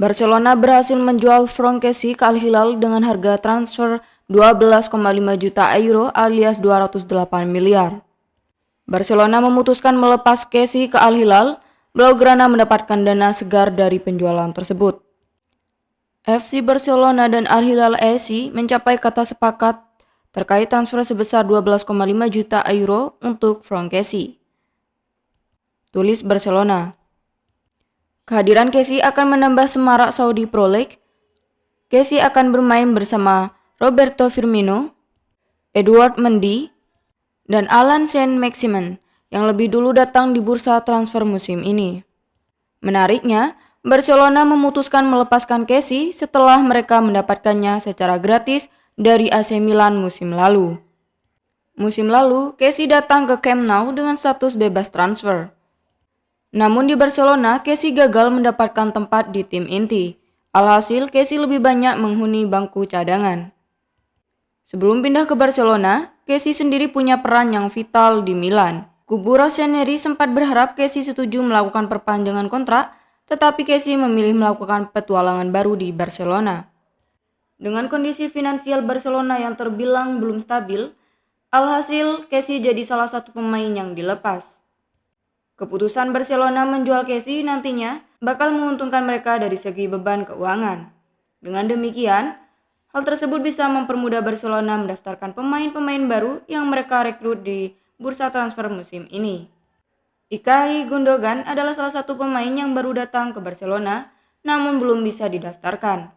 Barcelona berhasil menjual Franck Kessie ke Al Hilal dengan harga transfer 12,5 juta euro alias 208 miliar. Barcelona memutuskan melepas Kessie ke Al Hilal. Blaugrana mendapatkan dana segar dari penjualan tersebut. FC Barcelona dan Al Hilal SC mencapai kata sepakat terkait transfer sebesar 12,5 juta euro untuk Franck Kessie. Tulis Barcelona. Kehadiran Kessie akan menambah semarak Saudi Pro League. Kessie akan bermain bersama Roberto Firmino, Edouard Mendy, dan Alan Saint-Maximin yang lebih dulu datang di bursa transfer musim ini. Menariknya, Barcelona memutuskan melepaskan Kessie setelah mereka mendapatkannya secara gratis dari AC Milan musim lalu. Musim lalu, Kessie datang ke Camp Nou dengan status bebas transfer. Namun di Barcelona, Kessie gagal mendapatkan tempat di tim inti. Alhasil, Kessie lebih banyak menghuni bangku cadangan. Sebelum pindah ke Barcelona, Kessie sendiri punya peran yang vital di Milan. Kubu Rossoneri sempat berharap Kessie setuju melakukan perpanjangan kontrak, tetapi Kessie memilih melakukan petualangan baru di Barcelona. Dengan kondisi finansial Barcelona yang terbilang belum stabil, alhasil Kessie jadi salah satu pemain yang dilepas. Keputusan Barcelona menjual Kessie nantinya bakal menguntungkan mereka dari segi beban keuangan. Dengan demikian, hal tersebut bisa mempermudah Barcelona mendaftarkan pemain-pemain baru yang mereka rekrut di bursa transfer musim ini. Ilkay Gundogan adalah salah satu pemain yang baru datang ke Barcelona, namun belum bisa didaftarkan.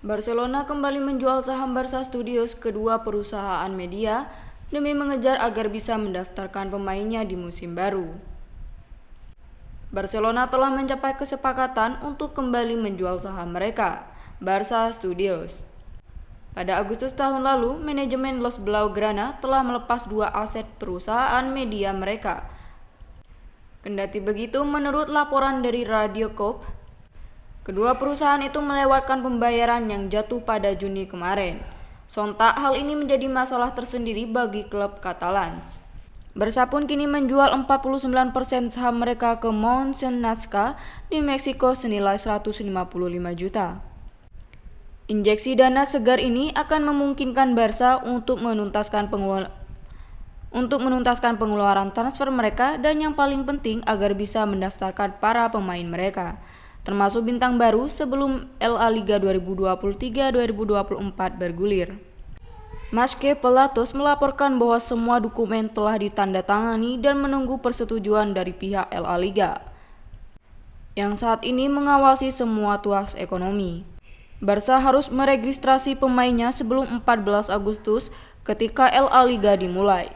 Barcelona kembali menjual saham Barca Studios ke dua perusahaan media demi mengejar agar bisa mendaftarkan pemainnya di musim baru. Barcelona telah mencapai kesepakatan untuk kembali menjual saham mereka, Barca Studios. Pada Agustus tahun lalu, manajemen Los Blaugrana telah melepas dua aset perusahaan media mereka. Kendati begitu, menurut laporan dari Radio Cope, kedua perusahaan itu melewatkan pembayaran yang jatuh pada Juni kemarin. Sontak hal ini menjadi masalah tersendiri bagi klub Catalans. Barca pun kini menjual 49% saham mereka ke Monsen Nazca di Meksiko senilai 155 juta. Injeksi dana segar ini akan memungkinkan Barca untuk menuntaskan pengeluaran transfer mereka dan yang paling penting agar bisa mendaftarkan para pemain mereka, termasuk bintang baru sebelum La Liga 2023-2024 bergulir. Masque Pelatos melaporkan bahwa semua dokumen telah ditandatangani dan menunggu persetujuan dari pihak La Liga, yang saat ini mengawasi semua tuas ekonomi. Barca harus meregistrasi pemainnya sebelum 14 Agustus ketika La Liga dimulai,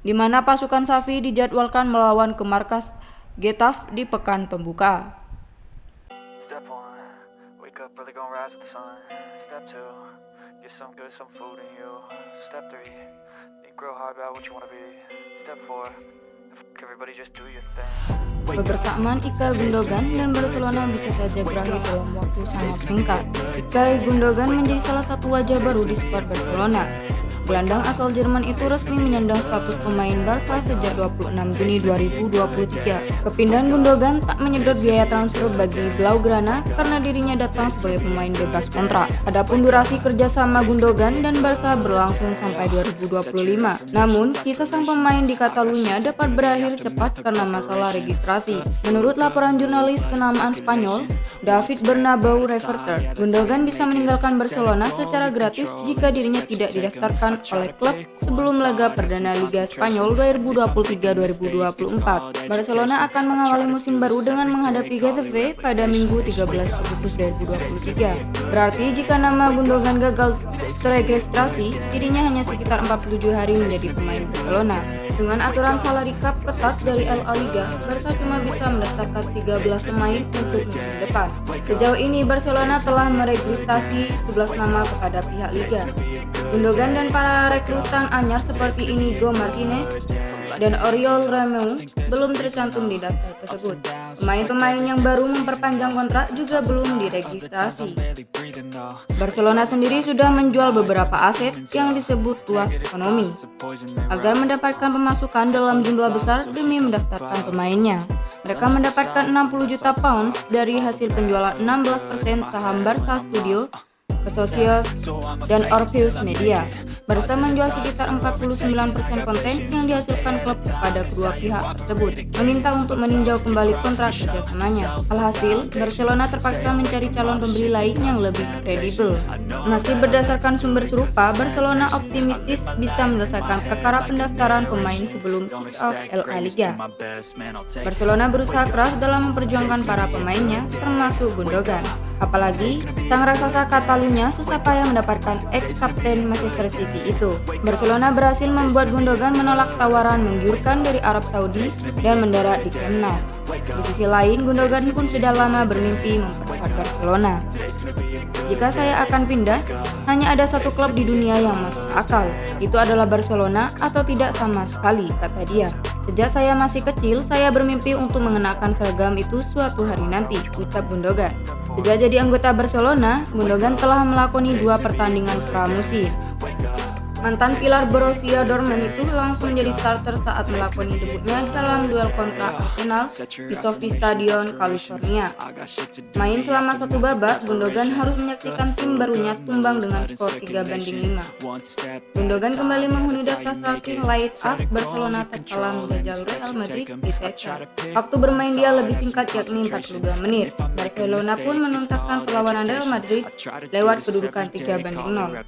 di mana pasukan Xavi dijadwalkan melawan ke markas Getafe di pekan pembuka. Step 1, wake up early, gonna rise with the sun. Step 2, get some good, some food in you. Step 3, think real hard about what you wanna be. Step 4, everybody just do your thing. Kebersamaan Ilkay Gundogan dan Barcelona bisa saja berakhir dalam waktu sangat singkat. Ilkay Gundogan menjadi salah satu wajah baru di skuad Barcelona. Gelandang asal Jerman itu resmi menyandang status pemain Barca sejak 26 Juni 2023. Kepindahan Gundogan tak menyedot biaya transfer bagi Blaugrana karena dirinya datang sebagai pemain bebas kontrak. Adapun durasi kerjasama Gundogan dan Barca berlangsung sampai 2025. Namun, kisah sang pemain di Catalunya dapat berakhir cepat karena masalah registrasi. Menurut laporan jurnalis kenamaan Spanyol, David Bernabeu Reporter, Gundogan bisa meninggalkan Barcelona secara gratis jika dirinya tidak didaftarkan oleh klub sebelum laga perdana Liga Spanyol 2023-2024. Barcelona akan mengawali musim baru dengan menghadapi Getafe pada Minggu 13 Agustus 2023. Berarti jika nama Gundogan gagal terregistrasi, dirinya hanya sekitar 47 hari menjadi pemain Barcelona. Dengan aturan salary cap ketat dari La Liga, Barca cuma bisa mendaftarkan 13 pemain untuk musim depan. Sejauh ini Barcelona telah meregistrasi 11 nama kepada pihak Liga. Gundogan dan para rekrutan anyar seperti Inigo Martinez dan Oriol Romeu belum tercantum di daftar tersebut. Pemain-pemain yang baru memperpanjang kontrak juga belum diregistrasi. Barcelona sendiri sudah menjual beberapa aset yang disebut tuas ekonomi agar mendapatkan pemasukan dalam jumlah besar demi mendaftarkan pemainnya. Mereka mendapatkan 60 juta pounds dari hasil penjualan 16% saham Barca Studio, Socios, dan Orpheus Media. Barca menjual sekitar 49% konten yang dihasilkan klub kepada kedua pihak tersebut, meminta untuk meninjau kembali kontrak kerjasamanya. Alhasil, Barcelona terpaksa mencari calon pembeli lain yang lebih kredibel. Masih berdasarkan sumber serupa, Barcelona optimistis bisa menyelesaikan perkara pendaftaran pemain sebelum kick-off La Liga. Barcelona berusaha keras dalam memperjuangkan para pemainnya, termasuk Gundogan. Apalagi, sang raksasa Catalunya susah payah mendapatkan ex-kapten Manchester City itu. Barcelona berhasil membuat Gundogan menolak tawaran menggiurkan dari Arab Saudi dan mendarat di Camp Nou. Di sisi lain, Gundogan pun sudah lama bermimpi memperkuat Barcelona. Jika saya akan pindah, hanya ada satu klub di dunia yang masuk akal. Itu adalah Barcelona atau tidak sama sekali, kata dia. Sejak saya masih kecil, saya bermimpi untuk mengenakan seragam itu suatu hari nanti, ucap Gundogan. Sejak jadi anggota Barcelona, Gundogan telah melakoni 2 pertandingan pramusim. Mantan pilar Borussia Dortmund itu langsung menjadi starter saat melakoni debutnya dalam duel kontra Arsenal di SoFi Stadion, California. Main selama 1 babak, Gundogan harus menyaksikan tim barunya tumbang dengan skor 3-5. Gundogan kembali menghuni daftar ranking light up Barcelona tatkala menjajal Real Madrid di Teta. Waktu bermain dia lebih singkat yakni 42 menit. Barcelona pun menuntaskan perlawanan Real Madrid lewat kedudukan 3-0.